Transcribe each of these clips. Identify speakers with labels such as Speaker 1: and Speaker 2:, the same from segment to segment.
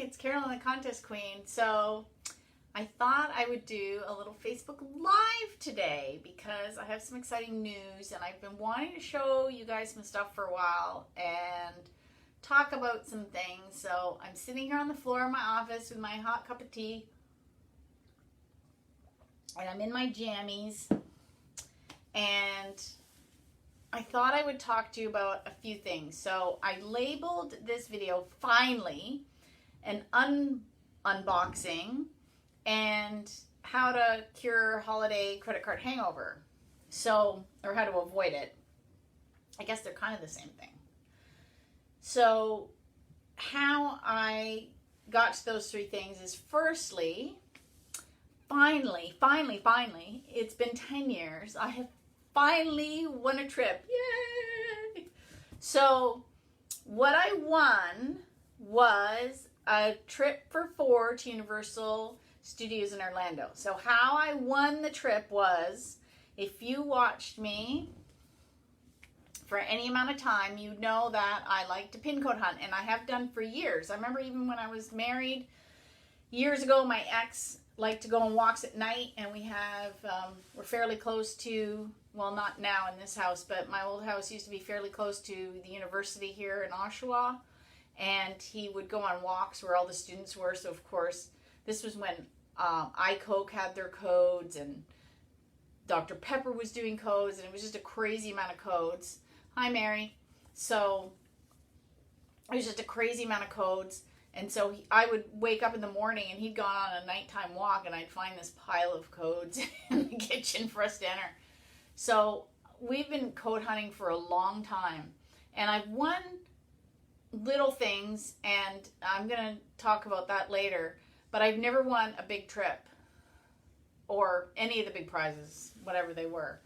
Speaker 1: it's Carolyn the Contest Queen. So I thought I would do a little Facebook Live today because I have some exciting news and I've been wanting to show you guys some stuff for a while and talk about some things. So I'm sitting here on the floor of my office with my hot cup of tea and I'm in my jammies, and I thought I would talk to you about a few things. So I labeled this video finally an unboxing and how to cure holiday credit card hangover. So, or how to avoid it. I guess they're kind of the same thing. So how I got to those three things is, firstly, finally, it's been 10 years. I have finally won a trip. Yay! So what I won was a trip for 4 to Universal Studios in Orlando. So how I won the trip was, if you watched me for any amount of time, you know that I like to pin code hunt, and I have done for years. I remember even when I was married years ago, my ex liked to go on walks at night, and we're fairly close to, well, not now in this house, but my old house used to be fairly close to the university here in Oshawa, and he would go on walks where all the students were. So of course, this was when iCoke had their codes, and Dr. Pepper was doing codes, and it was just a crazy amount of codes. Hi, Mary. So it was just a crazy amount of codes. And so I would wake up in the morning and he'd gone on a nighttime walk, and I'd find this pile of codes in the kitchen for us to enter. So we've been code hunting for a long time, and I've won little things, and I'm going to talk about that later, but I've never won a big trip or any of the big prizes, whatever they were.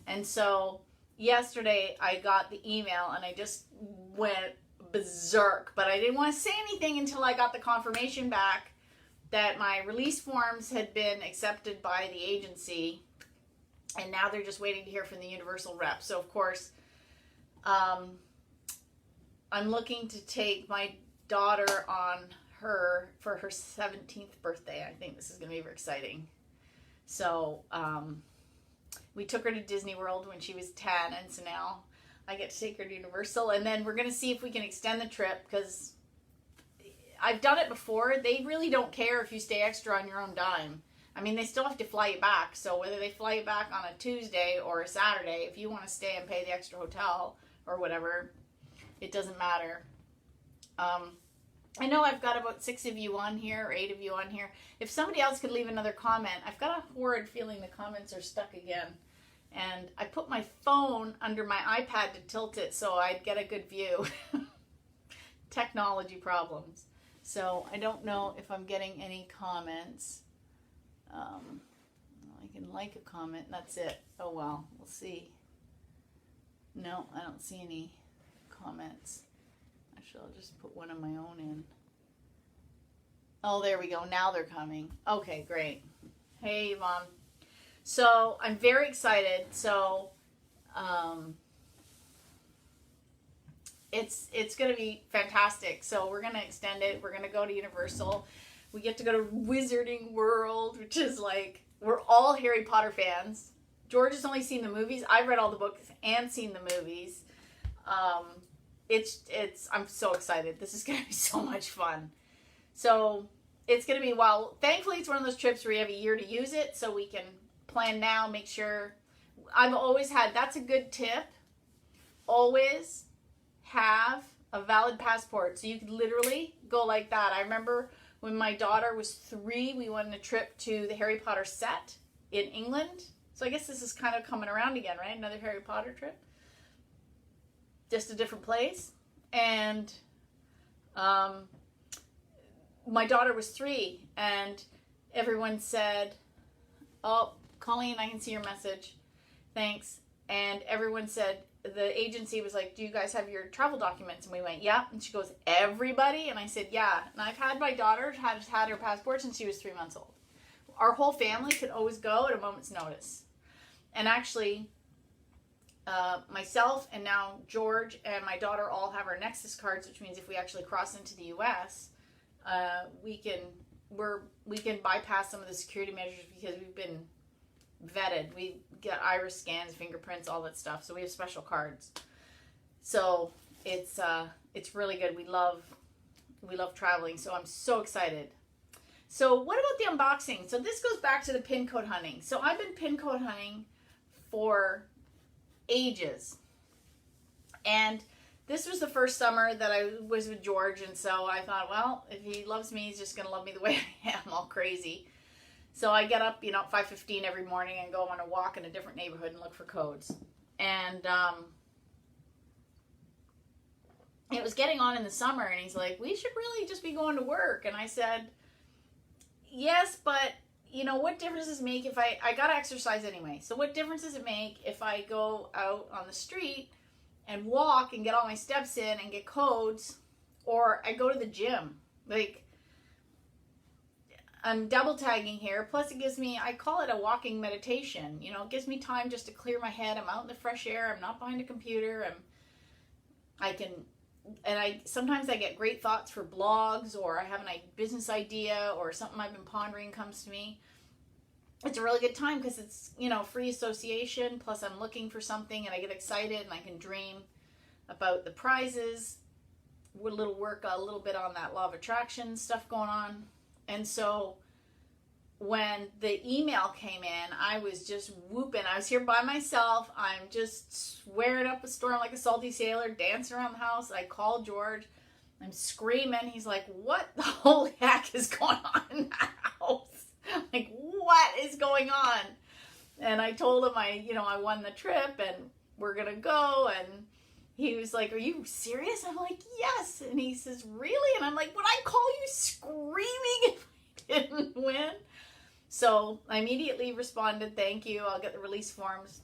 Speaker 1: And so yesterday I got the email and I just went berserk, but I didn't want to say anything until I got the confirmation back that my release forms had been accepted by the agency, and now they're just waiting to hear from the Universal rep. So of course, I'm looking to take my daughter on her 17th birthday. I think this is going to be very exciting. So we took her to Disney World when she was 10, and so now I get to take her to Universal, and then we're going to see if we can extend the trip, because I've done it before. They really don't care if you stay extra on your own dime. I mean, they still have to fly you back, so whether they fly you back on a Tuesday or a Saturday, if you want to stay and pay the extra hotel or whatever, it doesn't matter. I know I've got about 6 of you on here, or 8 of you on here. If somebody else could leave another comment. I've got a horrid feeling the comments are stuck again. And I put my phone under my iPad to tilt it so I'd get a good view. Technology problems. So I don't know if I'm getting any comments. I can like a comment, and that's it. Oh well, we'll see. No, I don't see any comments. Actually, I'll just put one of my own in. Oh, there we go. Now they're coming. Okay, great. Hey, Yvonne. So I'm very excited. So it's going to be fantastic. So we're going to extend it. We're going to go to Universal. We get to go to Wizarding World, which is like, we're all Harry Potter fans. George has only seen the movies. I've read all the books and seen the movies. I'm so excited. This is going to be so much fun. So it's going to be, well, thankfully it's one of those trips where you have a year to use it, so we can plan now, make sure. I've always had, that's a good tip, always have a valid passport, so you could literally go like that. I remember when my daughter was 3, we went on a trip to the Harry Potter set in England. So I guess this is kind of coming around again, right? Another Harry Potter trip, just a different place. And my daughter was 3, and everyone said, oh, Colleen, I can see your message. Thanks. And everyone said, the agency was like, do you guys have your travel documents? And we went, yeah. And she goes, everybody? And I said, yeah. And I've had my daughter, has had her passport since she was 3 months old. Our whole family could always go at a moment's notice. And actually, myself and now George and my daughter all have our Nexus cards, which means if we actually cross into the U.S., we can bypass some of the security measures because we've been vetted. We get iris scans, fingerprints, all that stuff. So we have special cards. So it's really good. We love traveling. So I'm so excited. So what about the unboxing? So this goes back to the pin code hunting. So I've been pin code hunting for ages. And this was the first summer that I was with George, and so I thought, well, if he loves me, he's just going to love me the way I am, all crazy. So I get up, at 5:15 every morning and go on a walk in a different neighborhood and look for codes. And it was getting on in the summer, and he's like, we should really just be going to work. And I said, yes, but, what difference does it make if I got to exercise anyway. So what difference does it make if I go out on the street and walk and get all my steps in and get codes, or I go to the gym? Like, I'm double tagging here. Plus it gives me, I call it a walking meditation. It gives me time just to clear my head. I'm out in the fresh air. I'm not behind a computer. Sometimes I get great thoughts for blogs, or I have a business idea, or something I've been pondering comes to me. It's a really good time because it's, free association. Plus I'm looking for something and I get excited and I can dream about the prizes. Work a little bit on that law of attraction stuff going on. And so when the email came in, I was just whooping. I was here by myself. I'm just swearing up a storm like a salty sailor, dancing around the house. I called George. I'm screaming. He's like, what the holy heck is going on in that house? I'm like, what is going on? And I told him I won the trip and we're going to go. And he was like, are you serious? I'm like, yes. And he says, really? And I'm like, would I call you screaming if I didn't win? So I immediately responded, thank you. I'll get the release forms.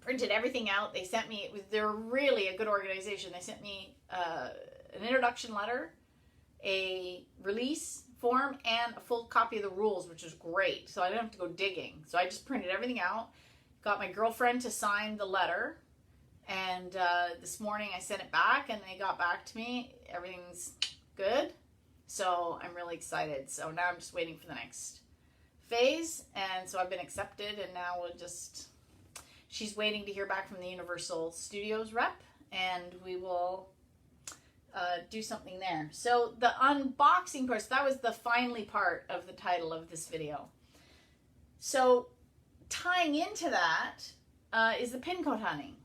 Speaker 1: Printed everything out. They sent me, they're really a good organization. They sent me an introduction letter, a release form, and a full copy of the rules, which is great. So I didn't have to go digging. So I just printed everything out, got my girlfriend to sign the letter. And this morning I sent it back and they got back to me. Everything's good. So I'm really excited. So now I'm just waiting for the next phase. And so I've been accepted, and now she's waiting to hear back from the Universal Studios rep, and we will do something there. So the unboxing part, so that was the finally part of the title of this video. So tying into that is the pin code hunting.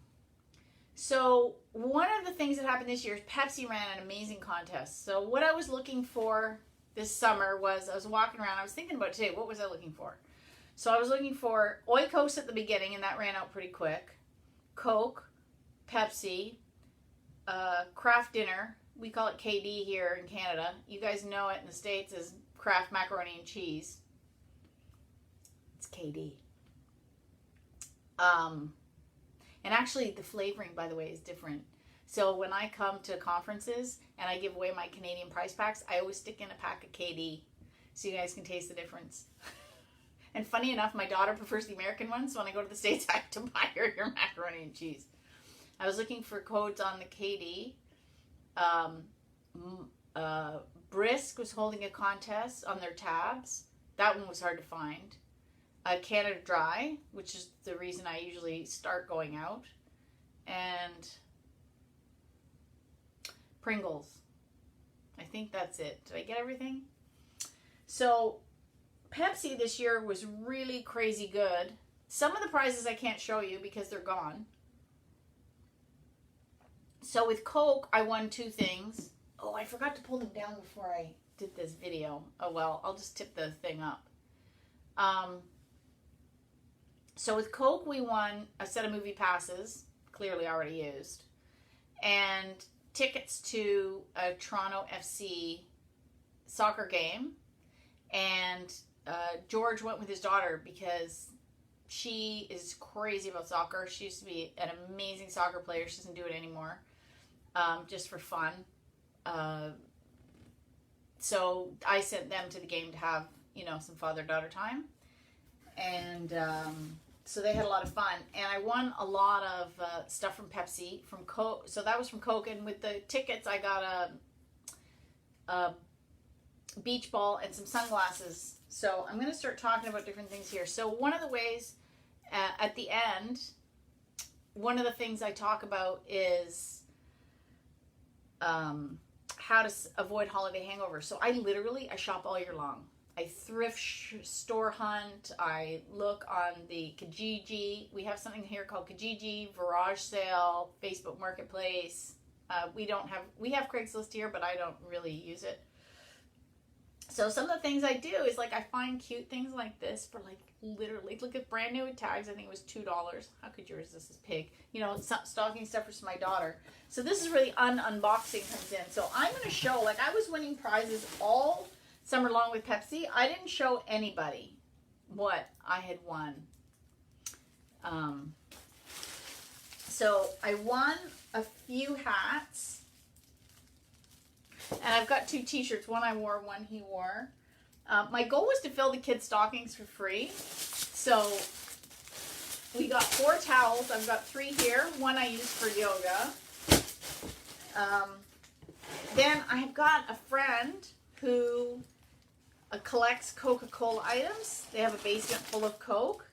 Speaker 1: So one of the things that happened this year is Pepsi ran an amazing contest. So what I was looking for this summer was, I was walking around, I was thinking about today, what was I looking for? So I was looking for Oikos at the beginning, and that ran out pretty quick. Coke, Pepsi, Kraft Dinner. We call it KD here in Canada. You guys know it in the States as Kraft Macaroni and Cheese. It's KD. And actually the flavoring, by the way, is different. So when I come to conferences and I give away my Canadian prize packs, I always stick in a pack of KD so you guys can taste the difference. And funny enough, my daughter prefers the American ones, so when I go to the States, I have to buy her your macaroni and cheese. I was looking for codes on the KD. Brisk was holding a contest on their tabs. That one was hard to find. Canada Dry, which is the reason I usually start going out. And Pringles. I think that's it. Did I get everything? So Pepsi this year was really crazy good. Some of the prizes I can't show you because they're gone. So with Coke, I won 2 things. Oh, I forgot to pull them down before I did this video. Oh well, I'll just tip the thing up. So with Coke, we won a set of movie passes, clearly already used, and tickets to a Toronto FC soccer game. And George went with his daughter because she is crazy about soccer. She used to be an amazing soccer player. She doesn't do it anymore, just for fun. So I sent them to the game to have, some father-daughter time. And so they had a lot of fun. And I won a lot of stuff from Pepsi, from Coke. So that was from Coke. And with the tickets, I got beach ball, and some sunglasses. So I'm going to start talking about different things here. So one of the ways at the end, one of the things I talk about is how to avoid holiday hangovers. So I shop all year long. I thrift store hunt. I look on the Kijiji. We have something here called Kijiji, Garage Sale, Facebook Marketplace. We have Craigslist here, but I don't really use it. So some of the things I do is like I find cute things like this for like literally, look at brand new tags. I think it was $2. How could you resist this pig? You know, stocking stuffers for my daughter. So this is where the unboxing comes in. So I'm going to show, like I was winning prizes all summer long with Pepsi. I didn't show anybody what I had won. So I won a few hats. And I've got 2 t-shirts. One I wore, one he wore. My goal was to fill the kids' stockings for free. So we got 4 towels. I've got 3 here. One I use for yoga. Then I've got a friend who collects Coca-Cola items. They have a basement full of Coke.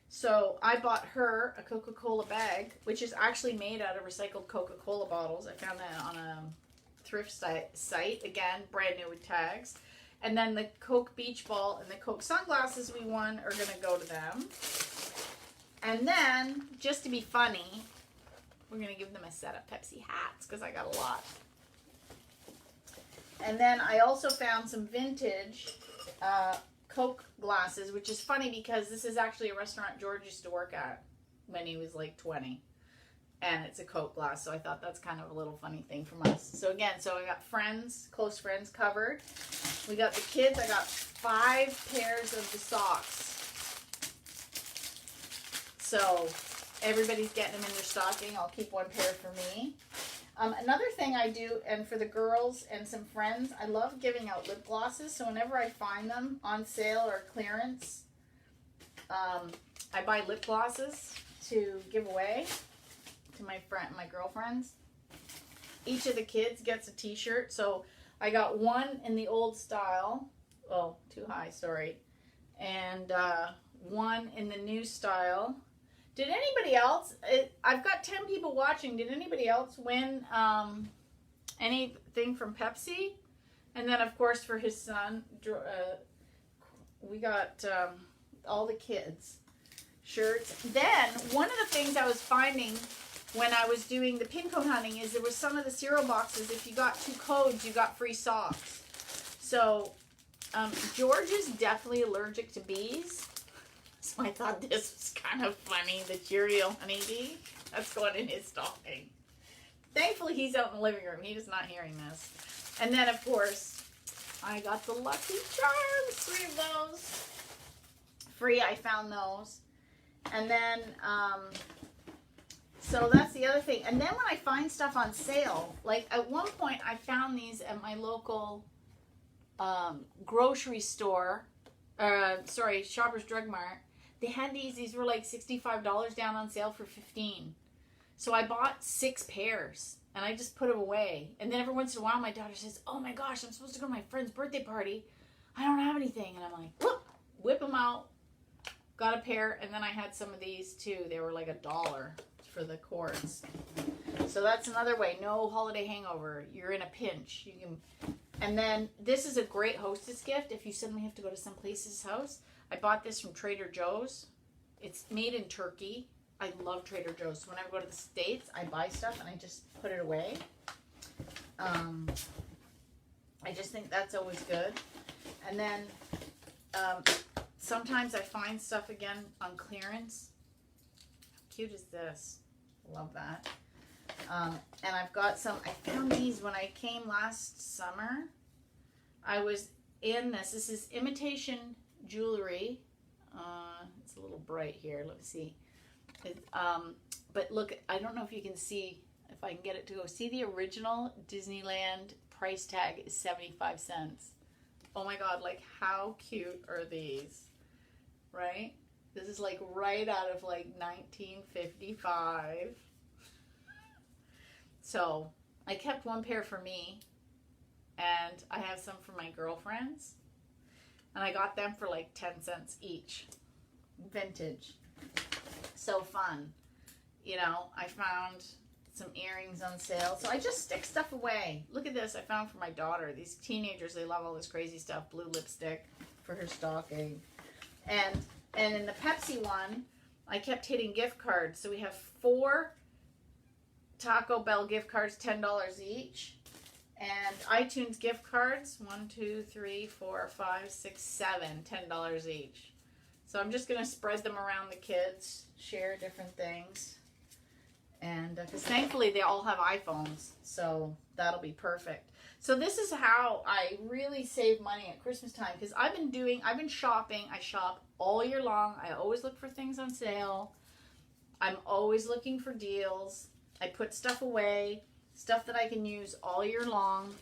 Speaker 1: So I bought her a Coca-Cola bag, which is actually made out of recycled Coca-Cola bottles. I found that on a thrift site. Again, brand new with tags. And then the Coke beach ball and the Coke sunglasses we won are going to go to them. And then, just to be funny, we're going to give them a set of Pepsi hats because I got a lot. And then I also found some vintage Coke glasses, which is funny because this is actually a restaurant George used to work at when he was like 20. And it's a Coke glass, so I thought that's kind of a little funny thing from us. So again, so I got friends, close friends covered. We got the kids. I got 5 pairs of the socks. So everybody's getting them in their stocking. I'll keep 1 pair for me. Another thing I do, and for the girls and some friends, I love giving out lip glosses. So whenever I find them on sale or clearance, I buy lip glosses to give away to my girlfriends. Each of the kids gets a t-shirt. So I got 1 in the old style. Oh, too high, sorry. And 1 in the new style. Did anybody else, I've got 10 people watching, did anybody else win anything from Pepsi? And then, of course, for his son, we got all the kids shirts. Then, one of the things I was finding when I was doing the pin code hunting is there was some of the cereal boxes, if you got 2 codes, you got free socks. So, George is definitely allergic to bees. So I thought this was kind of funny, the Cheerio honeybee. That's going in his stocking. Thankfully, he's out in the living room. He is not hearing this. And then, of course, I got the Lucky Charms. 3 of those. Free, I found those. And then, so that's the other thing. And then when I find stuff on sale, like at one point I found these at my local grocery store. Shoppers Drug Mart. They had these were like $65 down on sale for $15. So I bought 6 pairs and I just put them away. And then every once in a while my daughter says, oh my gosh, I'm supposed to go to my friend's birthday party. I don't have anything. And I'm like, whoop, whip them out. Got a pair. And then I had some of these too. They were like $1 for the cords. So that's another way. No holiday hangover. You're in a pinch. You can. And then this is a great hostess gift if you suddenly have to go to some place's house. I bought this from Trader Joe's. It's made in Turkey. I love Trader Joe's. So whenever I go to the States, I buy stuff and I just put it away. I just think that's always good. And then sometimes I find stuff again on clearance. How cute is this? Love that. And I've got some, I found these when I came last summer. I was in this. This is imitation jewelry. It's a little bright here. Let me see. But look, I don't know if you can see, if I can get it to go. See, the original Disneyland price tag is 75 cents. Oh my God, like how cute are these? Right? This is like right out of like 1955. So I kept 1 pair for me and I have some for my girlfriends, and I got them for like 10 cents each. Vintage. So fun. You know, I found some earrings on sale. So I just stick stuff away. Look at this I found for my daughter. These teenagers, they love all this crazy stuff. Blue lipstick for her stocking. And in the Pepsi one, I kept hitting gift cards. So we have 4 Taco Bell gift cards, $10 each. And iTunes gift cards, 1, 2, 3, 4, 5, 6, 7, $10 each. So I'm just going to spread them around the kids, share different things. And because thankfully they all have iPhones, so that'll be perfect. So this is how I really save money at Christmas time, because I've been shopping. I shop all year long. I always look for things on sale. I'm always looking for deals. I put stuff away, stuff that I can use all year long.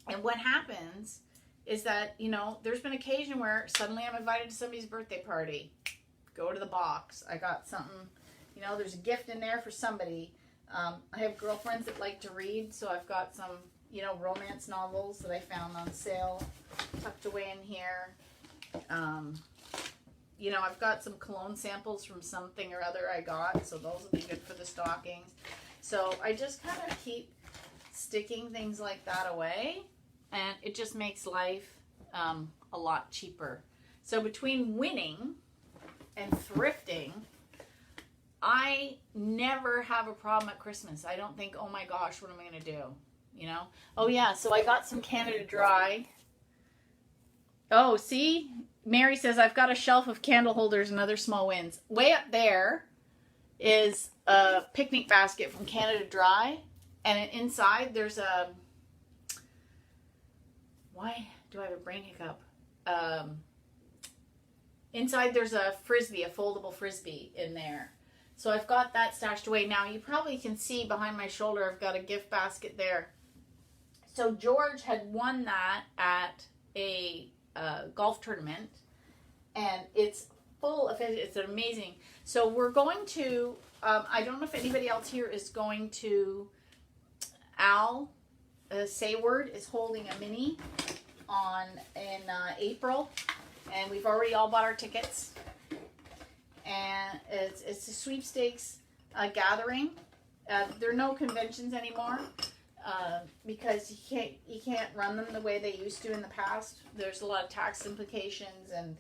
Speaker 1: And what happens is that, you know, there's been occasion where suddenly I'm invited to somebody's birthday party. Go to the box. I got something. You know, there's a gift in there for somebody. I have girlfriends that like to read, so I've got some, you know, romance novels that I found on sale tucked away in here. You know, I've got some cologne samples from something or other I got, so those will be good for the stockings. So I just kind of keep sticking things like that away, and it just makes life a lot cheaper. So between winning and thrifting, I never have a problem at Christmas. I don't think, oh my gosh, what am I going to do? You know? Oh yeah, so I got some Canada Dry. Oh, see? Mary says, I've got a shelf of candle holders and other small wins. Way up there is a picnic basket from Canada Dry. And inside there's a... Why do I have a brain hiccup? Inside there's a frisbee, a foldable frisbee in there. So I've got that stashed away. Now you probably can see behind my shoulder I've got a gift basket there. So George had won that at a golf tournament, and it's full of it. It's amazing. So we're going to, I don't know if anybody else here is going to, Al Sayward is holding a mini in April, and we've already all bought our tickets. And it's a sweepstakes gathering. There are no conventions anymore because you can't run them the way they used to in the past. There's a lot of tax implications and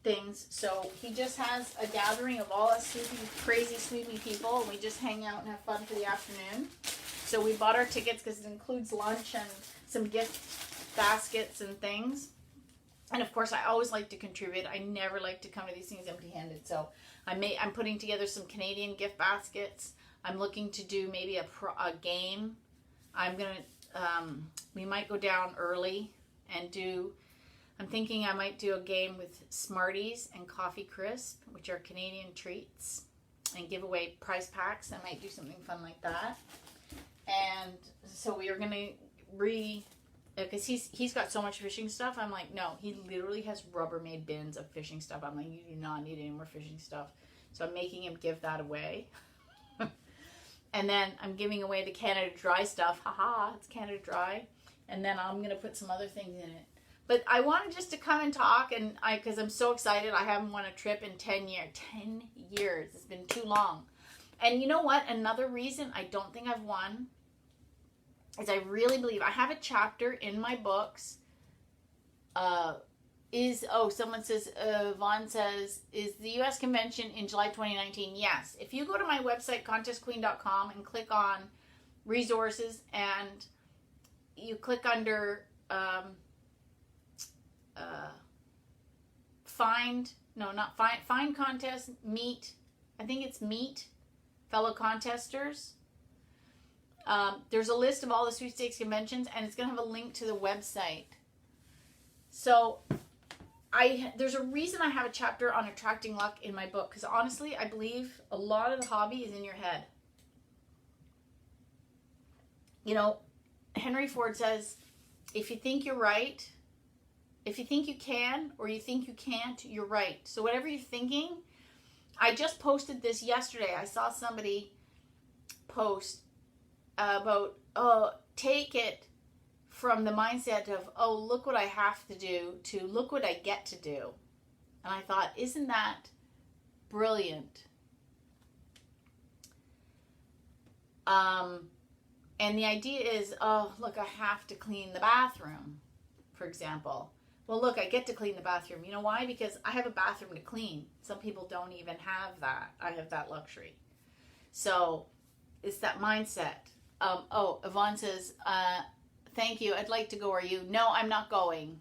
Speaker 1: things. So he just has a gathering of all us crazy sweepy people, and we just hang out and have fun for the afternoon. So we bought our tickets because it includes lunch and some gift baskets and things. And of course, I always like to contribute. I never like to come to these things empty-handed. So I'm putting together some Canadian gift baskets. I'm looking to do maybe a game. We might go down early and I'm thinking I might do a game with Smarties and Coffee Crisp, which are Canadian treats, and give away prize packs. I might do something fun like that. And so we are going to because he's got so much fishing stuff. I'm like, no, he literally has Rubbermaid bins of fishing stuff. I'm like, you do not need any more fishing stuff. So I'm making him give that away. And then I'm giving away the Canada Dry stuff. Haha, it's Canada Dry. And then I'm going to put some other things in it. But I wanted just to come and talk, and because I'm so excited. I haven't won a trip in 10 years. 10 years. It's been too long. And you know what? Another reason I don't think I've won is I really believe I have a chapter in my books. Someone says, Vaughn says, is the U.S. convention in July 2019? Yes. If you go to my website, contestqueen.com, and click on resources, and you click under find contest, meet, I think it's meet fellow contesters. There's a list of all the sweepstakes conventions, and it's going to have a link to the website. So there's a reason I have a chapter on attracting luck in my book, because honestly, I believe a lot of the hobby is in your head. You know, Henry Ford says, if you think you're right, if you think you can or you think you can't, you're right. So whatever you're thinking, I just posted this yesterday. I saw somebody post about, take it from the mindset of, oh, look what I have to do, to look what I get to do. And I thought, isn't that brilliant? And the idea is, oh, look, I have to clean the bathroom, for example. Well, look, I get to clean the bathroom. You know why? Because I have a bathroom to clean. Some people don't even have that. I have that luxury. So it's that mindset. Oh, Yvonne says, thank you. I'd like to go. Are you? No, I'm not going.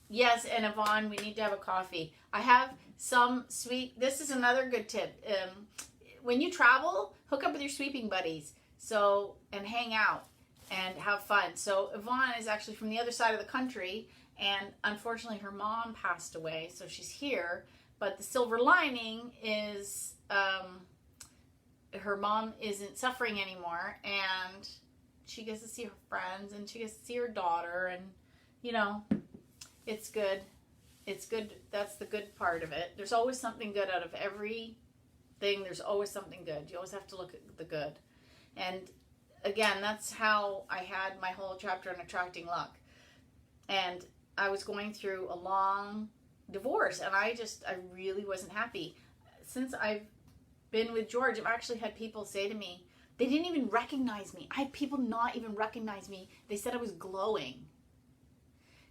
Speaker 1: Yes, and Yvonne, we need to have a coffee. I have some sweet, this is another good tip. When you travel, hook up with your sweeping buddies. So, and hang out and have fun. So Yvonne is actually from the other side of the country, and unfortunately her mom passed away, so she's here. But the silver lining is her mom isn't suffering anymore, and she gets to see her friends, and she gets to see her daughter, and you know, it's good. It's good. That's the good part of it. There's always something good out of every thing. There's always something good. You always have to look at the good. And again, that's how I had my whole chapter on attracting luck. And I was going through a long divorce, and I really wasn't happy. Since I've been with George, I've actually had people say to me, they didn't even recognize me. I had people not even recognize me. They said I was glowing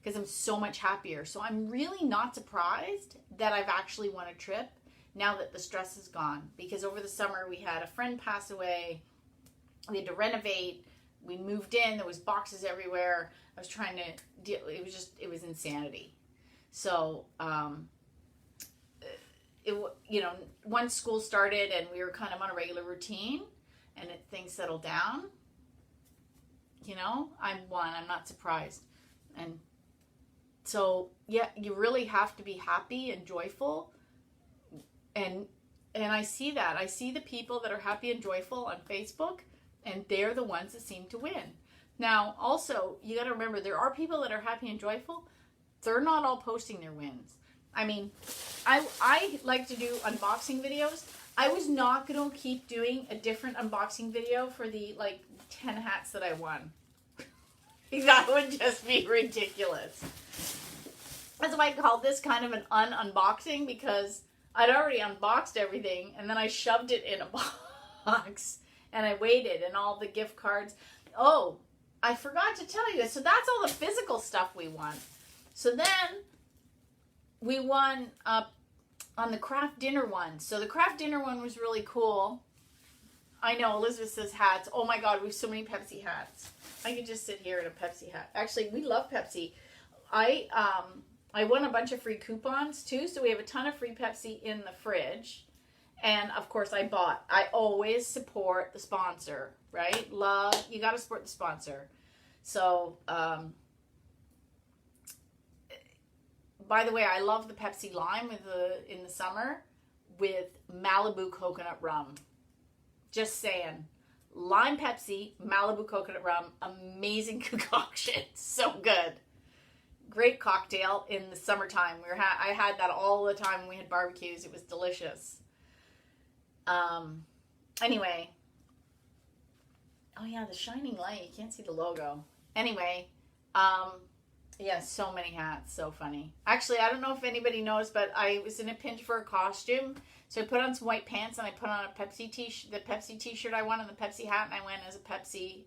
Speaker 1: because I'm so much happier. So I'm really not surprised that I've actually won a trip now that the stress is gone. Because over the summer we had a friend pass away. We had to renovate. We moved in. There was boxes everywhere. I was trying to deal. It was insanity. So, once school started and we were kind of on a regular routine and things settled down, I'm not surprised. And so, yeah, you really have to be happy and joyful. And I see that. I see the people that are happy and joyful on Facebook, and they're the ones that seem to win. Now, also, you got to remember, there are people that are happy and joyful. They're not all posting their wins. I mean, I like to do unboxing videos. I was not going to keep doing a different unboxing video for the, 10 hats that I won. That would just be ridiculous. That's why I called this kind of an unboxing, because I'd already unboxed everything, and then I shoved it in a box, and I waited, and all the gift cards. Oh, I forgot to tell you. So that's all the physical stuff we won. So then we won on the craft dinner one. So the craft dinner one was really cool. I know, Elizabeth says hats. Oh my God, we have so many Pepsi hats. I could just sit here in a Pepsi hat. Actually, we love Pepsi. I won a bunch of free coupons too, so we have a ton of free Pepsi in the fridge. And of course I always support the sponsor, right? You got to support the sponsor. So, by the way, I love the Pepsi Lime in the summer with Malibu coconut rum. Just saying. Lime Pepsi, Malibu coconut rum, amazing concoction. So good. Great cocktail in the summertime. I had that all the time when we had barbecues. It was delicious. Anyway. Oh yeah, the shining light. You can't see the logo. Anyway, yeah, so many hats. So funny. Actually, I don't know if anybody knows, but I was in a pinch for a costume. So I put on some white pants and I put on a Pepsi t-shirt, the Pepsi t-shirt I won, and the Pepsi hat, and I went as a Pepsi,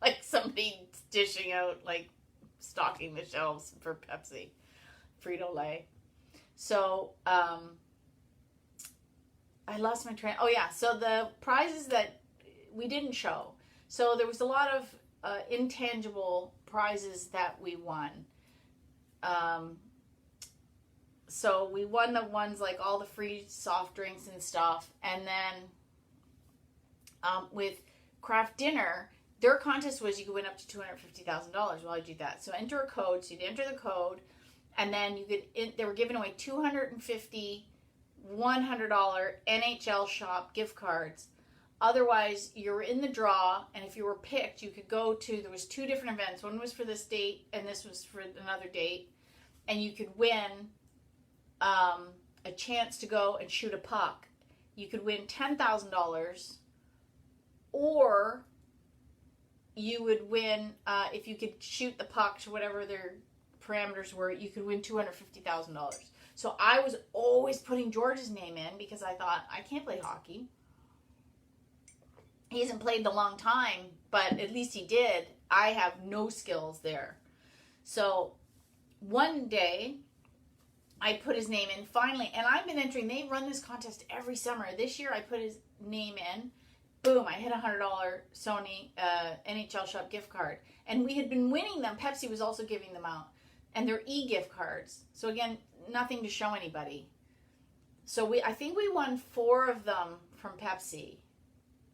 Speaker 1: like somebody dishing out, stocking the shelves for Pepsi, Frito-Lay. So, I lost my train. Oh yeah, so the prizes that we didn't show. So there was a lot of intangible prizes that we won. So we won the ones like all the free soft drinks and stuff. And then with Craft Dinner, their contest was you could win up to $250,000. Well, I do that. So enter a code. So you'd enter the code, and then they were giving away 250 $100 NHL shop gift cards. Otherwise, you were in the draw, and if you were picked, you could go to, there was 2 different events. One was for this date, and this was for another date. And you could win a chance to go and shoot a puck. You could win $10,000 or you would win, if you could shoot the puck to whatever their parameters were, you could win $250,000. So I was always putting George's name in because I thought, I can't play hockey. He hasn't played in a long time, but at least he did. I have no skills there. So one day, I put his name in finally, and I've been entering. They run this contest every summer. This year, I put his name in. Boom, I hit a $100 Sony NHL Shop gift card. And we had been winning them. Pepsi was also giving them out. And they're e-gift cards. So again, nothing to show anybody. So I think we won 4 of them from Pepsi.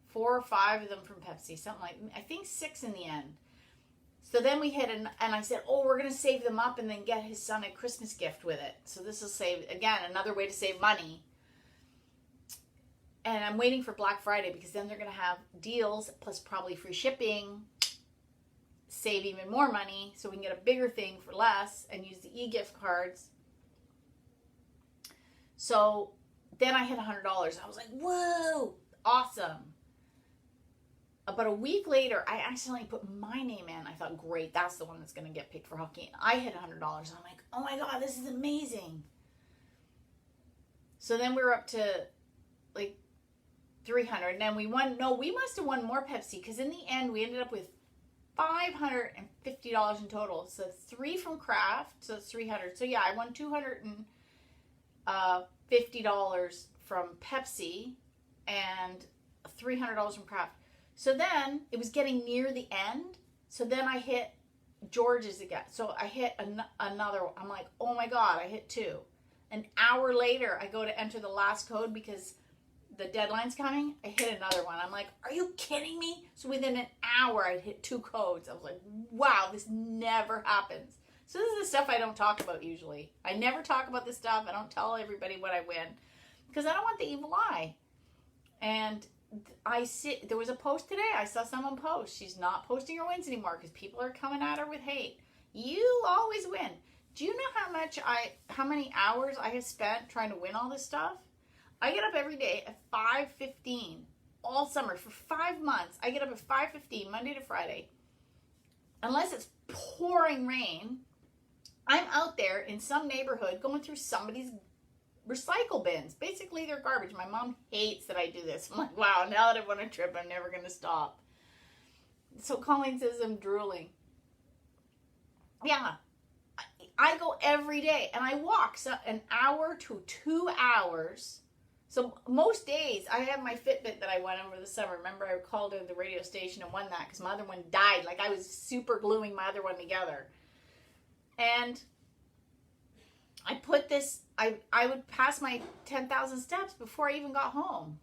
Speaker 1: 4 or 5 of them from Pepsi. Something like, I think 6 in the end. So then we hit, and I said, oh, we're going to save them up and then get his son a Christmas gift with it. So this will save, again, another way to save money. And I'm waiting for Black Friday because then they're going to have deals plus probably free shipping, save even more money so we can get a bigger thing for less and use the e-gift cards. So then I hit $100. I was like, whoa, awesome. About a week later, I accidentally put my name in. I thought, great, that's the one that's going to get picked for hockey. And I hit $100. I'm like, oh my God, this is amazing. So then we were up to like 300. And then we won. No, we must have won more Pepsi because in the end, we ended up with $550 in total. So 3 from Kraft, so it's 300. So yeah, I won $250 from Pepsi and $300 from Kraft. So then it was getting near the end. So then I hit George's again. So I hit another one. I'm like, oh my God, I hit 2. An hour later, I go to enter the last code because the deadline's coming. I hit another one. I'm like, are you kidding me? So within an hour, I'd hit 2 codes. I was like, wow, this never happens. So this is the stuff I don't talk about usually. I never talk about this stuff. I don't tell everybody what I win because I don't want the evil eye. And there was a post today. I saw someone post. She's not posting her wins anymore because people are coming at her with hate. You always win. Do you know how many hours I have spent trying to win all this stuff? I get up every day at 5:15 all summer for 5 months. I get up at 5:15 Monday to Friday. Unless it's pouring rain, I'm out there in some neighborhood going through somebody's recycle bins. Basically, they're garbage. My mom hates that I do this. I'm like, wow, now that I've won a trip, I'm never going to stop. So Colleen says I'm drooling. Yeah, I go every day, and I walk an hour to 2 hours. So most days, I have my Fitbit that I won over the summer. Remember, I called in the radio station and won that because my other one died. Like, I was super gluing my other one together. And I put this, I would pass my 10,000 steps before I even got home.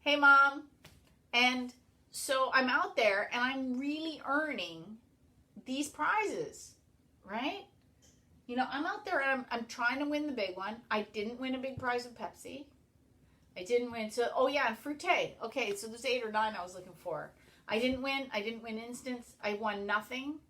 Speaker 1: Hey, Mom. And so I'm out there, and I'm really earning these prizes, right? You know, I'm out there, and I'm trying to win the big one. I didn't win a big prize with Pepsi. I didn't win. So, oh, yeah, and Fruité. Okay, so there's 8 or 9 I was looking for. I didn't win instance. I won nothing.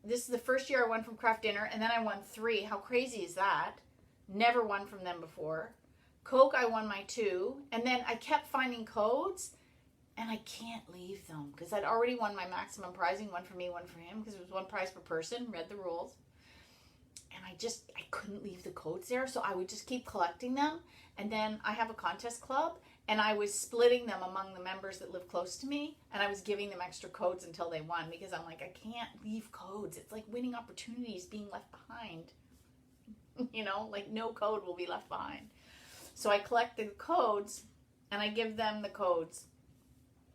Speaker 1: This is the first year I won from Kraft Dinner, and then I won 3. How crazy is that? Never won from them before. Coke, I won my 2, and then I kept finding codes, and I can't leave them because I'd already won my maximum prizing, one for me, one for him, because it was 1 prize per person, read the rules. And I couldn't leave the codes there, so I would just keep collecting them. And then I have a contest club, and I was splitting them among the members that live close to me, and I was giving them extra codes until they won because I'm like, I can't leave codes. It's like winning opportunities being left behind. You know, like no code will be left behind. So I collect the codes, and I give them the codes.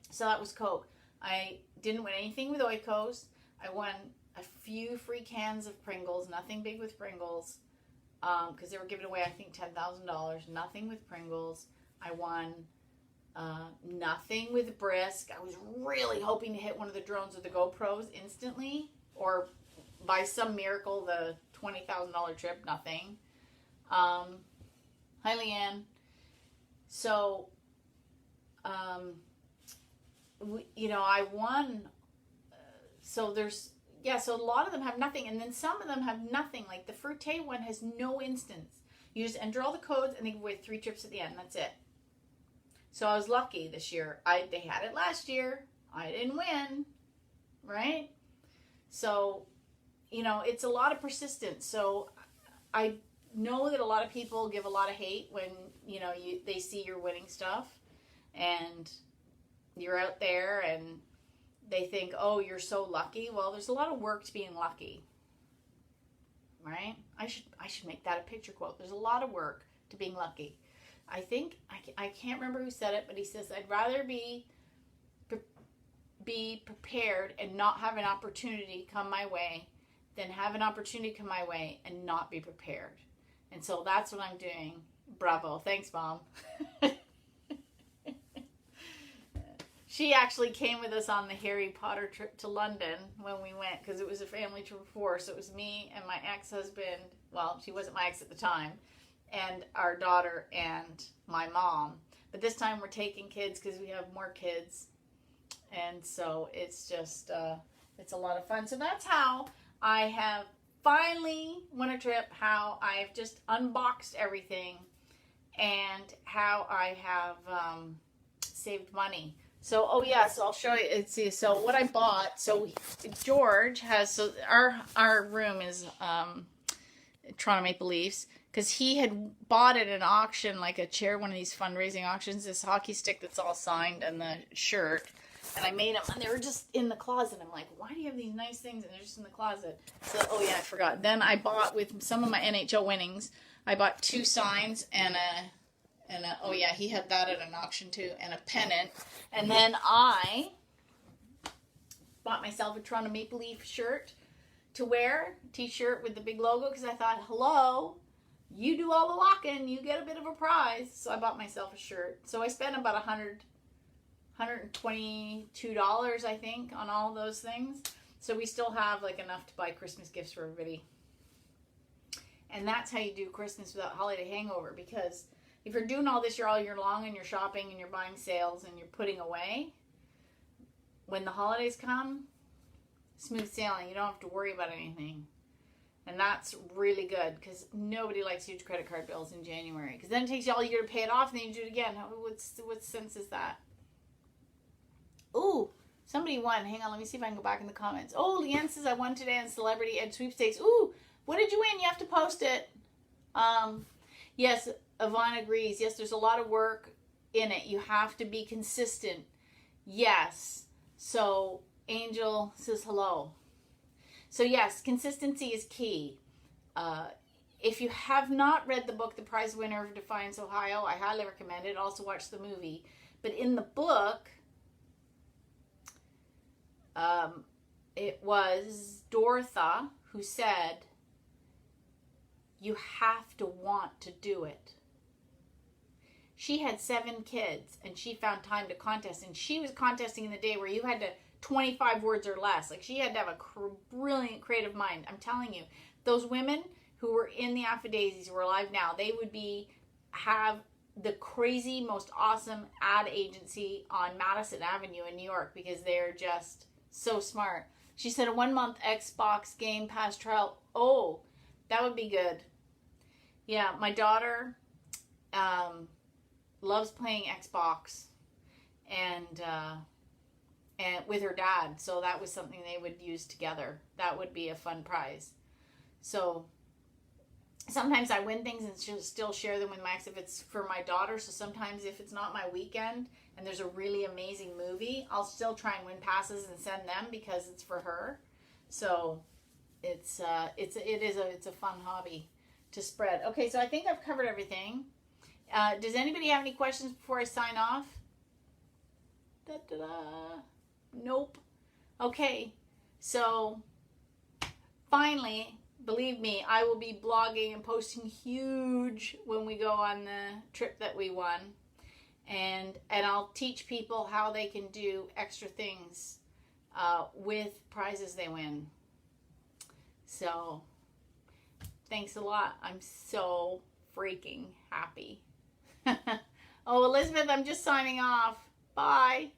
Speaker 1: So that was Coke. I didn't win anything with Oikos. I won a few free cans of Pringles, nothing big with Pringles, because they were giving away, I think, $10,000. Nothing with Pringles. I won nothing with Brisk. I was really hoping to hit one of the drones with the GoPros instantly, or by some miracle, the $20,000 trip, nothing. Hi, Leanne. So, I won. So so a lot of them have nothing, and then some of them have nothing. Like the Fruité one has no instance. You just enter all the codes, and they give away 3 trips at the end. That's it. So I was lucky this year. They had it last year. I didn't win, right? So, it's a lot of persistence. So I know that a lot of people give a lot of hate when, they see you're winning stuff and you're out there and they think, oh, you're so lucky. Well, there's a lot of work to being lucky, right? I should make that a picture quote. There's a lot of work to being lucky. I think, I can't remember who said it, but he says, I'd rather be prepared and not have an opportunity come my way than have an opportunity come my way and not be prepared. And so that's what I'm doing. Bravo. Thanks, Mom. She actually came with us on the Harry Potter trip to London when we went, because it was a family tour before. So it was me and my ex-husband. Well, she wasn't my ex at the time. And our daughter and my mom. But this time we're taking kids because we have more kids. And so it's just, it's a lot of fun. So that's how I have finally won a trip, how I've just unboxed everything, and how I have saved money. So, oh yeah, so I'll show you. Let's see. So what I bought. So George has. So our room is Toronto Maple Leafs, because he had bought at an auction, like a chair, one of these fundraising auctions, this hockey stick that's all signed and the shirt. And I made them, and they were just in the closet. I'm like, why do you have these nice things and they're just in the closet? So, oh yeah, I forgot. Then I bought, with some of my NHL winnings, I bought 2 signs and oh yeah, he had that at an auction too, and a pennant. And then I bought myself a Toronto Maple Leaf shirt to wear, t-shirt with the big logo, because I thought, hello, you do all the walking, you get a bit of a prize. So I bought myself a shirt. So I spent about $122, I think, on all those things. So we still have like enough to buy Christmas gifts for everybody. And that's how you do Christmas without holiday hangover, because if you're doing all this all year long and you're shopping and you're buying sales and you're putting away, when the holidays come, smooth sailing. You don't have to worry about anything. And that's really good, because nobody likes huge credit card bills in January, because then it takes you all year to pay it off and then you do it again. What sense is that? Ooh, somebody won. Hang on, let me see if I can go back in the comments. Oh, Leanne says, I won today on Celebrity Ed Sweepstakes. Ooh, what did you win? You have to post it. Yes, Yvonne agrees. Yes, there's a lot of work in it. You have to be consistent. Yes. So, Angel says hello. So, yes, consistency is key. If you have not read the book, The Prize Winner of Defiance, Ohio, I highly recommend it. Also watch the movie. But in the book, it was Dorotha who said, you have to want to do it. She had 7 kids and she found time to contest, and she was contesting in the day where you had to 25 words or less. Like, she had to have a brilliant creative mind. I'm telling you, those women who were in the Affidazis who are alive now, they would have the crazy, most awesome ad agency on Madison Avenue in New York, because they're just so smart. She said a 1-month Xbox Game Pass trial. Oh, that would be good. Yeah, my daughter loves playing Xbox and with her dad. So that was something they would use together. That would be a fun prize. So sometimes I win things and still share them with my ex if it's for my daughter. So sometimes if it's not my weekend and there's a really amazing movie, I'll still try and win passes and send them because it's for her. So it's a fun hobby to spread. Okay, so I think I've covered everything. Does anybody have any questions before I sign off? Nope. Okay, so finally, believe me, I will be blogging and posting huge when we go on the trip that we won. And I'll teach people how they can do extra things with prizes they win. So, thanks a lot. I'm so freaking happy. Oh, Elizabeth, I'm just signing off. Bye.